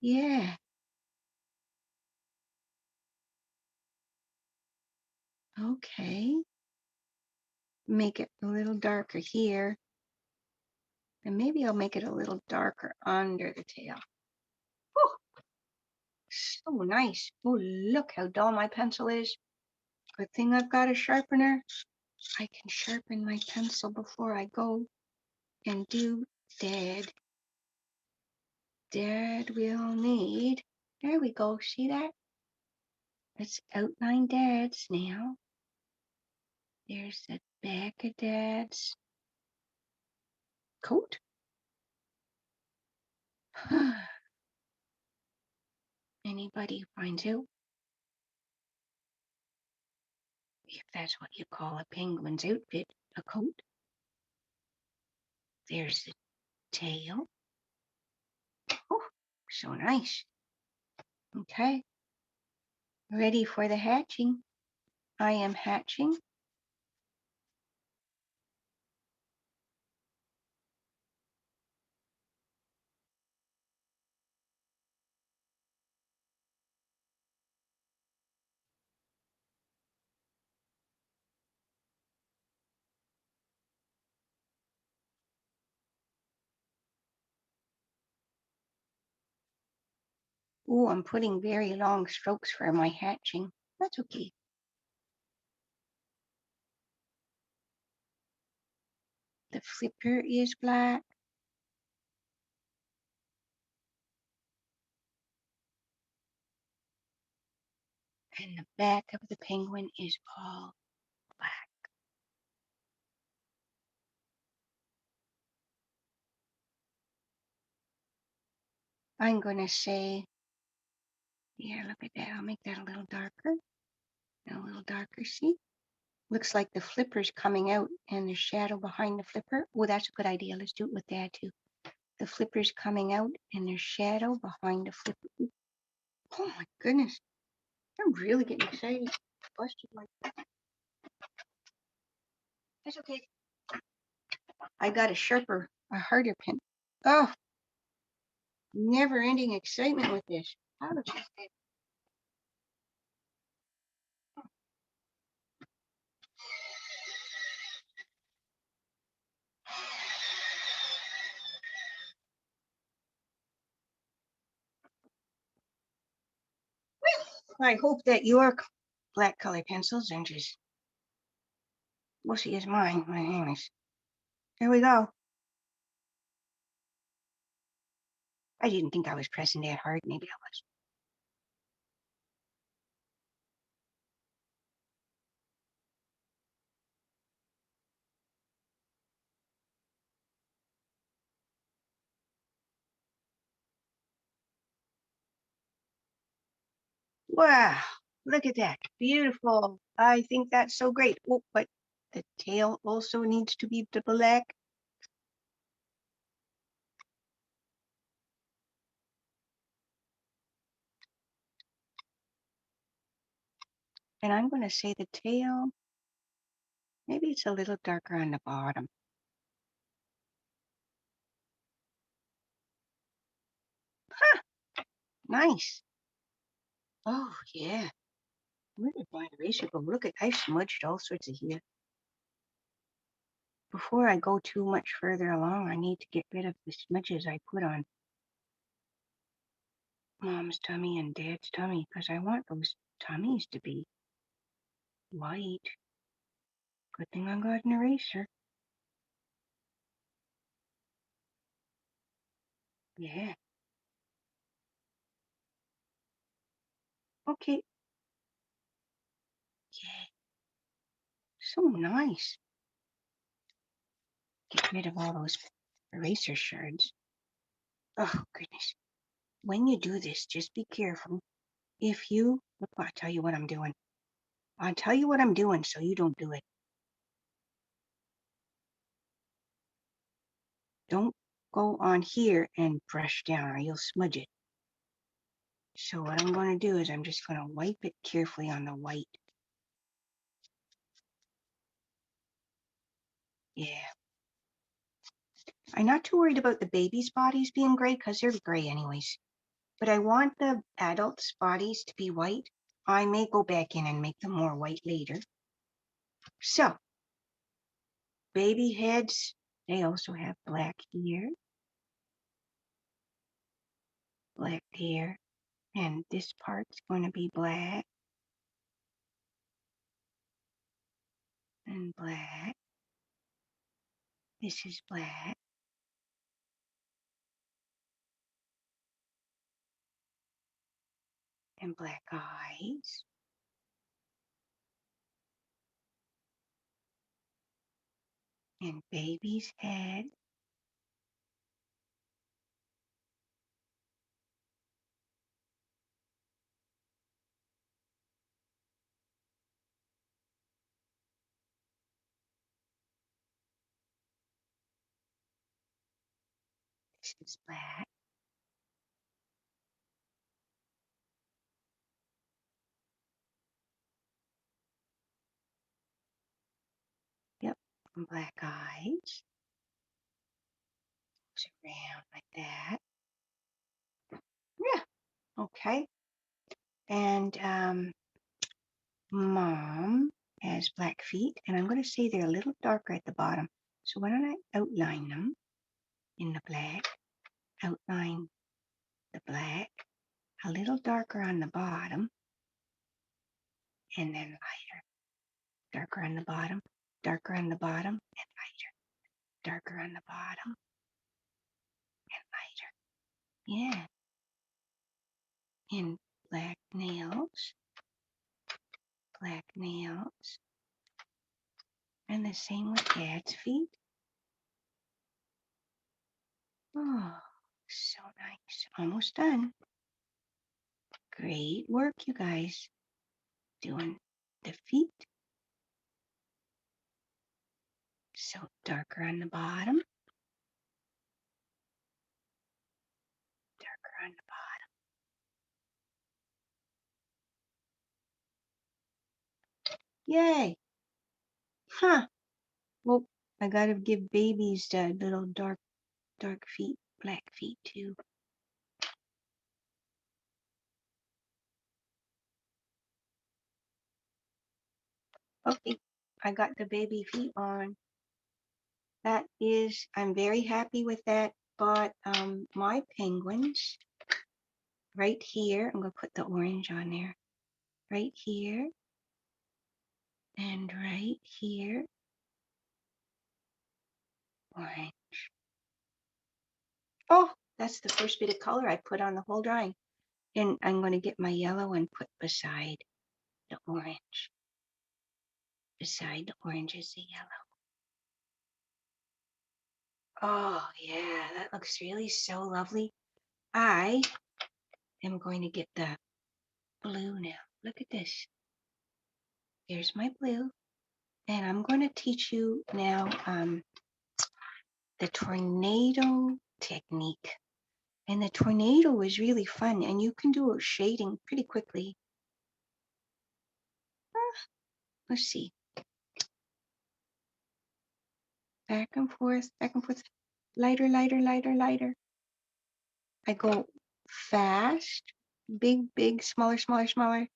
Yeah. Okay. Make it a little darker here. And maybe I'll make it a little darker under the tail. Oh, so nice. Oh, look how dull my pencil is. Good thing I've got a sharpener. I can sharpen my pencil before I go and do Dad. Dad will need. There we go. See that? Let's outline Dad's now. There's the back of Dad's coat. Anybody finds out if that's what you call a penguin's outfit, a coat? There's the tail. Oh, so nice. Okay. Ready for the hatching. I am hatching. Oh, I'm putting very long strokes for my hatching. That's okay. The flipper is black. And the back of the penguin is all black. I'm going to say, yeah, look at that. I'll make that a little darker. A little darker, see? Looks like the flipper's coming out and there's shadow behind the flipper. Oh, that's a good idea. Let's do it with that too. The flipper's coming out and there's shadow behind the flipper. Oh my goodness. I'm really getting excited. Busted my... That's okay. I got a harder pen. Oh, never ending excitement with this. How would you say? I hope that your black color pencils are just wussy as mine. My anyways. Here we go. I didn't think I was pressing that hard. Maybe I was. Wow, look at that. Beautiful. I think that's so great. Oh, but the tail also needs to be the black. And I'm going to say the tail, maybe it's a little darker on the bottom. Huh, nice. Oh, yeah. Where did my eraser go? Look at, I smudged all sorts of here. Before I go too much further along, I need to get rid of the smudges I put on Mom's tummy and Dad's tummy, because I want those tummies to be white. Good thing I got an eraser. Yeah. Okay. Yeah. So nice. Get rid of all those eraser shards. Oh, goodness. When you do this, just be careful. If you, I'll tell you what I'm doing. I'll tell you what I'm doing so you don't do it. Don't go on here and brush down or you'll smudge it. So what I'm going to do is I'm just going to wipe it carefully on the white. Yeah. I'm not too worried about the baby's bodies being gray because they're gray anyways. But I want the adults' bodies to be white. I may go back in and make them more white later. So, baby heads, they also have black here, and this part's going to be black and black. This is black and black eyes. And baby's head. This is black. Yep, and black eyes. Goes around like that. Yeah, okay. And Mom has black feet, and I'm going to say they're a little darker at the bottom. So why don't I outline them in the black, outline the black, a little darker on the bottom, and then lighter, darker on the bottom, darker on the bottom, and lighter, darker on the bottom, and lighter. Yeah, and black nails, and the same with Dad's feet. Oh, so nice. Almost done. Great work, you guys. Doing the feet So darker on the bottom. Darker on the bottom. Yay! Huh. Well, I gotta give babies the little dark feet, black feet too. Okay, I got the baby feet on. That is, I'm very happy with that. But my penguins right here, I'm gonna put the orange on there. Right here and right here. Orange. Oh, that's the first bit of color I put on the whole drawing. And I'm going to get my yellow and put beside the orange. Beside the orange is the yellow. Oh, yeah, that looks really so lovely. I am going to get the blue now. Look at this. Here's my blue. And I'm going to teach you now the tornado technique. And the tornado is really fun, and you can do a shading pretty quickly. Let's see. Back and forth, lighter, lighter, lighter, lighter. I go fast, big, big, smaller, smaller, smaller,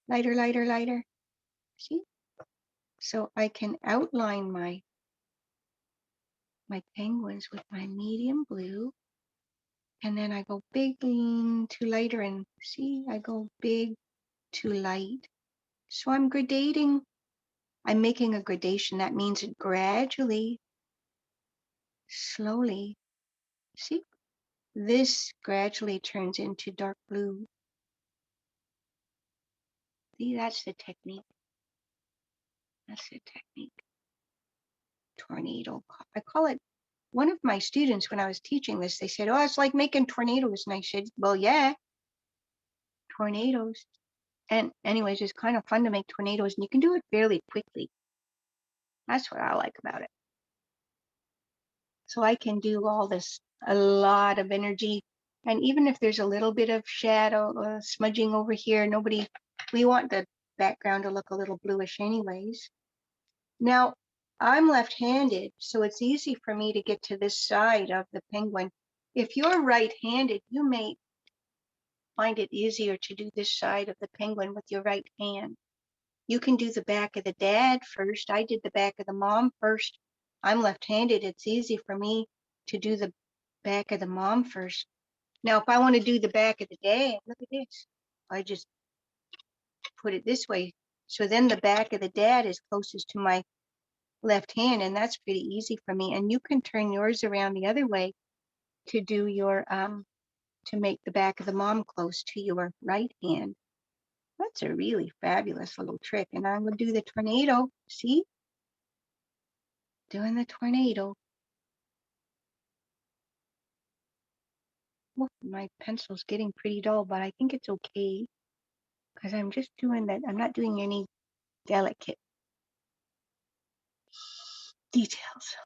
lighter, lighter, lighter. See? So I can outline my penguins with my medium blue. And then I go big to lighter, and see, I go big to light. So I'm gradating. I'm making a gradation. That means it gradually, slowly, see, this gradually turns into dark blue. See, that's the technique. That's the technique. Tornado. I call it, one of my students, when I was teaching this, they said, oh, it's like making tornadoes. And I said, well, yeah, tornadoes. And anyways, it's kind of fun to make tornadoes, and you can do it fairly quickly. That's what I like about it. So I can do all this, a lot of energy. And even if there's a little bit of shadow smudging over here, we want the background to look a little bluish anyways. Now, I'm left-handed, so it's easy for me to get to this side of the penguin. If you're right-handed, you may find it easier to do this side of the penguin with your right hand. You can do the back of the dad first. I did the back of the mom first. I'm left-handed. It's easy for me to do the back of the mom first. Now, if I want to do the back of the dad, look at this. I just put it this way. So then the back of the dad is closest to my left hand, and that's pretty easy for me. And you can turn yours around the other way to do your to make the back of the mom close to your right hand. That's a really fabulous little trick. And I'm going to do the tornado. See? Doing the tornado. Oh, my pencil's getting pretty dull, but I think it's okay because I'm just doing that. I'm not doing any delicate details.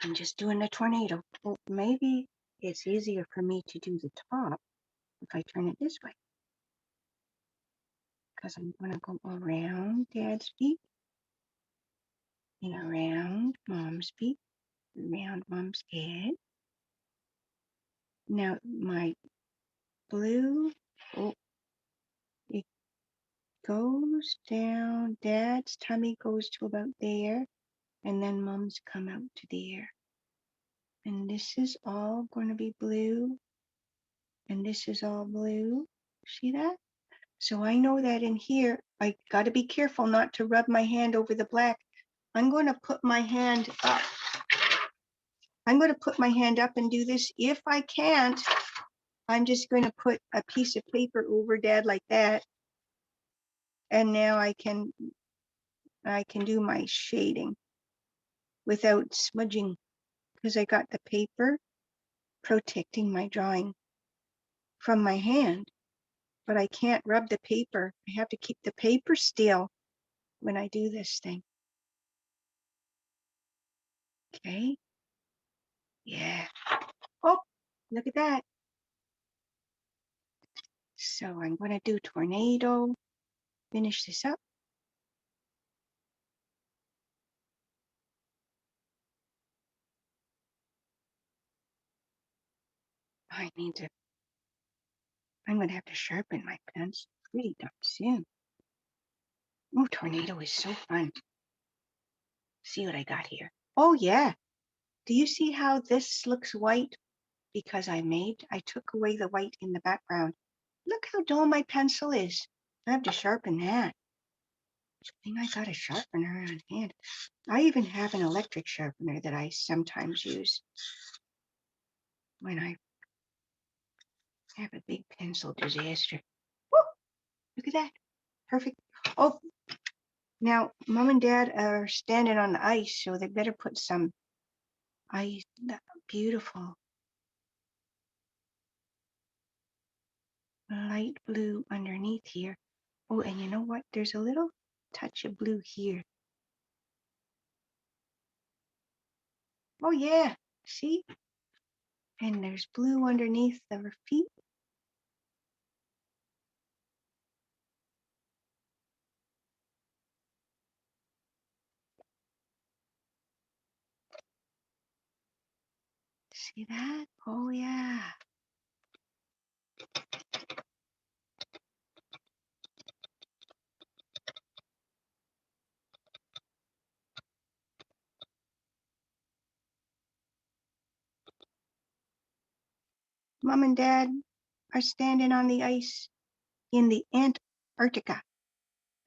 I'm just doing the tornado. Well, maybe it's easier for me to do the top if I turn it this way, because I'm going to go around Dad's feet and around Mom's feet, around Mom's head. Now my blue, oh, it goes down. Dad's tummy goes to about there, and then Mom's come out to there. And this is all going to be blue, and this is all blue. See that? So I know that in here, I got to be careful not to rub my hand over the black. I'm going to put my hand up. I'm going to put my hand up and do this. If I can't, I'm just going to put a piece of paper over Dad like that. And now I can do my shading without smudging, because I got the paper protecting my drawing from my hand. But I can't rub the paper. I have to keep the paper still when I do this thing. Okay. Yeah. Oh, look at that. So I'm going to do tornado. Finish this up. I need to, I'm going to have to sharpen my pencil pretty darn soon. Oh, tornado is so fun. See what I got here. Oh, yeah. Do you see how this looks white? Because I took away the white in the background. Look how dull my pencil is. I have to sharpen that. I think I got a sharpener on hand. I even have an electric sharpener that I sometimes use when I have a big pencil disaster. Woo! Look at that. Perfect. Oh, now Mom and Dad are standing on the ice, so they better put some ice. Beautiful light blue underneath here. Oh, and you know what? There's a little touch of blue here. Oh, yeah. See? And there's blue underneath the feet. See that? Oh, yeah. Mom and Dad are standing on the ice in the Antarctica.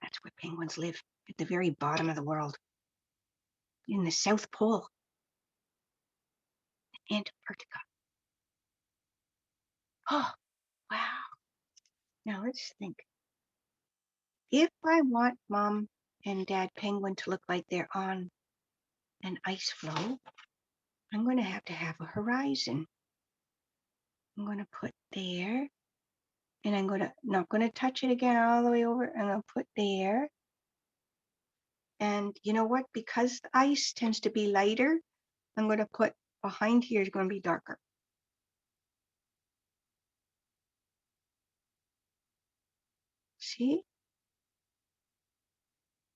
That's where penguins live, at the very bottom of the world, in the South Pole, Antarctica. Oh, wow. Now let's think. If I want Mom and Dad penguin to look like they're on an ice floe, I'm going to have a horizon. I'm going to put there, and I'm not going to touch it again all the way over. I'm going to put there. And you know what? Because the ice tends to be lighter, I'm going to put behind here is going to be darker. See?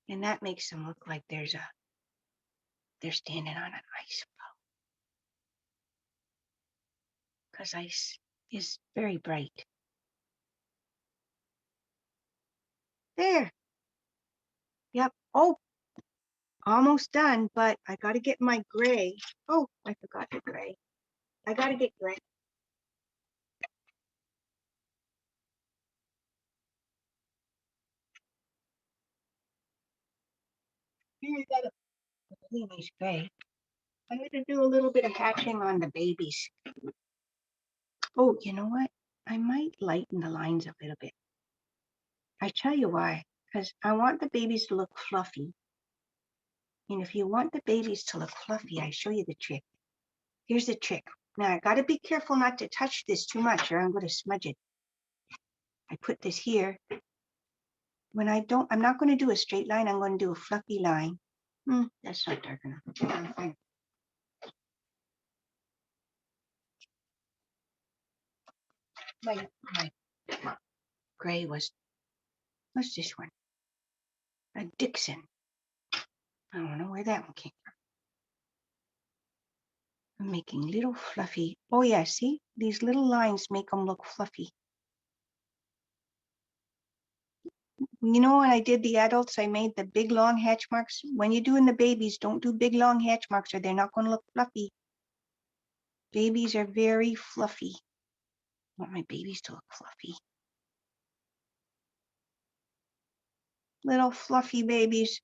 And that makes them look like they're standing on an ice floe. Because ice is very bright. There. Yep. Oh, almost done, but I got to get my gray. Oh, I forgot the gray. I got to get gray. Here I got a really nice gray. I'm going to do a little bit of hatching on the babies. Oh, you know what? I might lighten the lines a little bit. I tell you why. Because I want the babies to look fluffy. And if you want the babies to look fluffy, I show you the trick. Here's the trick. Now I got to be careful not to touch this too much or I'm going to smudge it. I put this here. I'm not going to do a straight line. I'm going to do a fluffy line. That's not dark enough. Fine. My gray what's this one? A Dixon. I don't know where that one came from. I'm making little fluffy. Oh yeah, see? These little lines make them look fluffy. You know, when I did the adults, I made the big long hatch marks. When you're doing the babies, don't do big long hatch marks or they're not going to look fluffy. Babies are very fluffy. I want my babies to look fluffy. Little fluffy babies.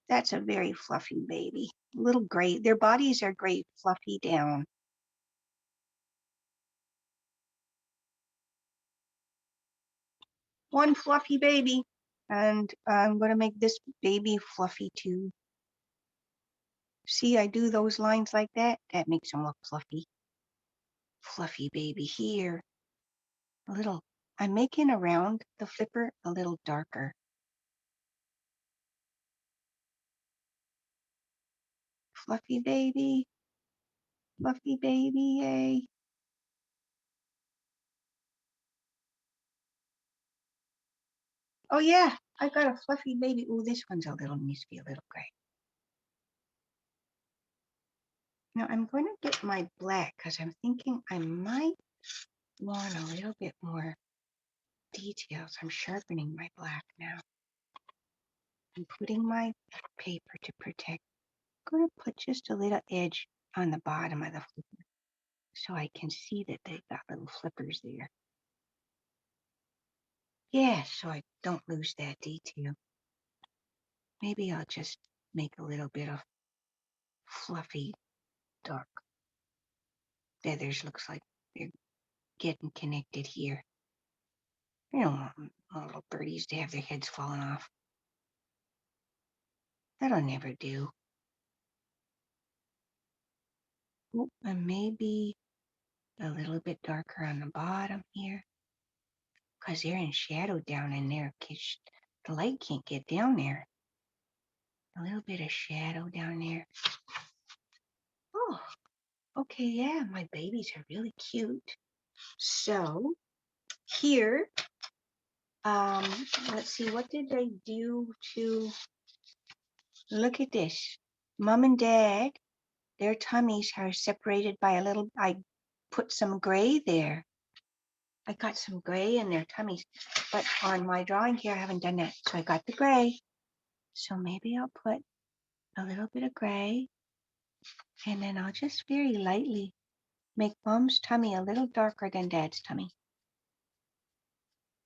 That's a very fluffy baby. Little gray. Their bodies are gray, fluffy down. One fluffy baby. And I'm going to make this baby fluffy too. See, I do those lines like that. That makes them look fluffy. Fluffy baby here. I'm making around the flipper a little darker. fluffy baby. Fluffy baby, yay. Oh yeah, I got a fluffy baby. Oh, this one's a little, needs to be a little gray. Now I'm going to get my black because I'm thinking I might want a little bit more details. I'm sharpening my black now. I'm putting my paper to protect. I'm going to put just a little edge on the bottom of the flipper so I can see that they've got little flippers there. Yeah, so I don't lose that detail. Maybe I'll just make a little bit of fluffy dark feathers. Looks like they're getting connected here. I don't want little birdies to have their heads falling off. That'll never do. Oh, and maybe a little bit darker on the bottom here because they're in shadow down in there. The light can't get down there. A little bit of shadow down there. Oh, okay, yeah, my babies are really cute. So here, let's see, what did I do to, look at this. Mom and Dad, their tummies are separated by a little, I put some gray there. I got some gray in their tummies, but on my drawing here, I haven't done that. So I got the gray. So maybe I'll put a little bit of gray, and then I'll just very lightly make Mom's tummy a little darker than Dad's tummy.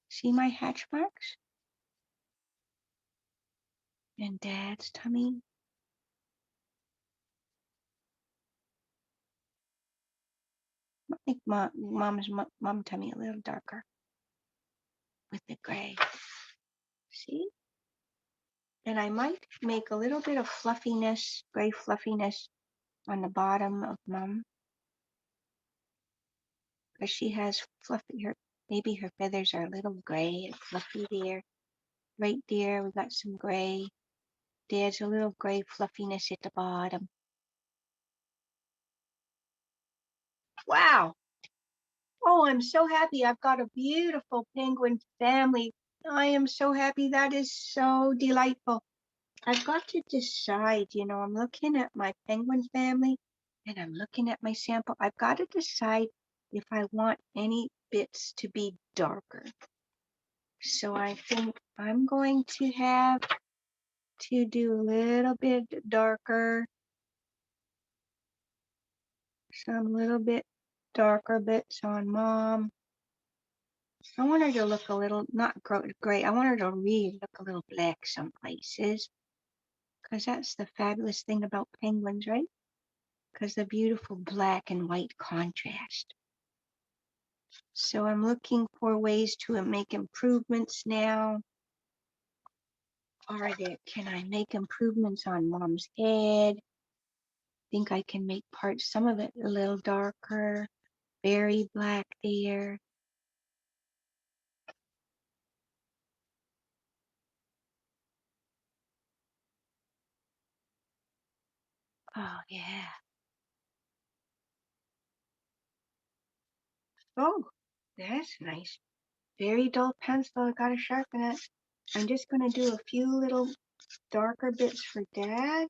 See my hatch marks? And Dad's tummy. Make Mom's mom tummy a little darker with the gray. See? And I might make a little bit of fluffiness, gray fluffiness on the bottom of Mom. Because she has fluffy, maybe her feathers are a little gray and fluffy there. Right there, we got some gray. There's a little gray fluffiness at the bottom. Wow. Oh, I'm so happy. I've got a beautiful penguin family. I am so happy. That is so delightful. I've got to decide, I'm looking at my penguin family and I'm looking at my sample. I've got to decide if I want any bits to be darker. So I think I'm going to have to do a little bit darker, some little bit darker bits on Mom. I want her to look a little, not gray, I want her to really look a little black some places, because that's the fabulous thing about penguins, right? Because the beautiful black and white contrast. So I'm looking for ways to make improvements now. Can I make improvements on Mom's head? Think I can make some of it a little darker, very black there. Oh, yeah. Oh, that's nice. Very dull pencil. I gotta sharpen it. I'm just gonna do a few little darker bits for Dad.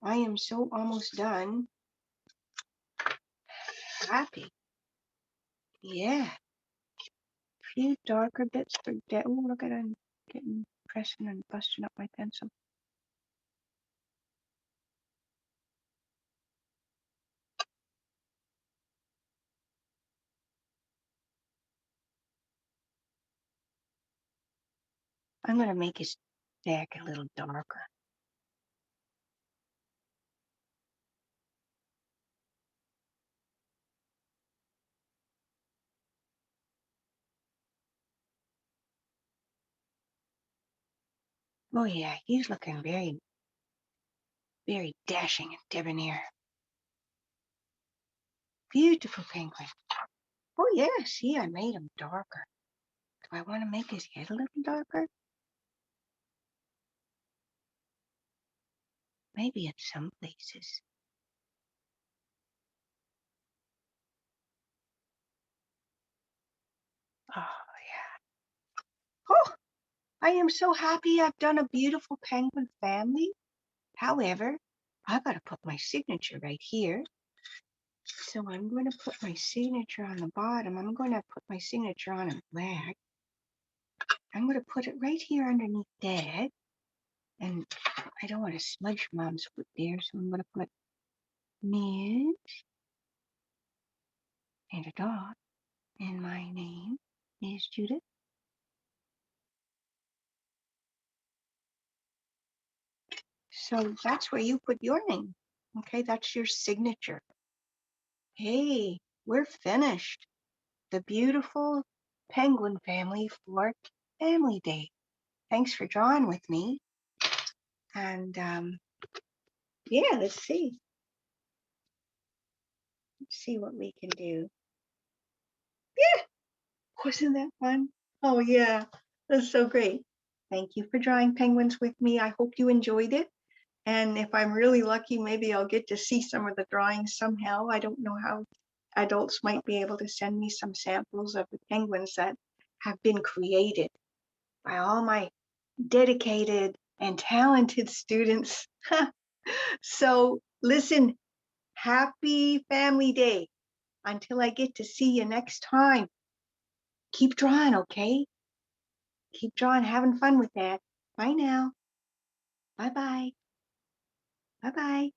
I am so almost done. Happy. Yeah. A few darker bits for Dad. Oh, look at it. I'm getting pressing and busting up my pencil. I'm gonna make his back a little darker. Oh yeah, he's looking very, very dashing and debonair. Beautiful penguin. Oh yeah, see, I made him darker. Do I want to make his head a little darker? Maybe at some places. Oh, yeah. Oh, I am so happy I've done a beautiful penguin family. However, I gotta put my signature right here. So I'm going to put my signature on the bottom. I'm going to put my signature on a flag. I'm going to put it right here underneath Dad. And I don't want to smudge Mom's foot there, so I'm going to put Midge and a dot. And my name is Judith. So that's where you put your name. Okay, that's your signature. Hey, we're finished. The beautiful penguin family for Family Day. Thanks for drawing with me. And yeah, let's see. Let's see what we can do. Yeah, wasn't that fun? Oh yeah, that's so great. Thank you for drawing penguins with me. I hope you enjoyed it. And if I'm really lucky, maybe I'll get to see some of the drawings somehow. I don't know how adults might be able to send me some samples of the penguins that have been created by all my dedicated and talented students. So listen, happy Family Day. Until I get to see you next time, keep drawing, okay? Keep drawing, having fun with that. Bye now. Bye-bye. Bye-bye.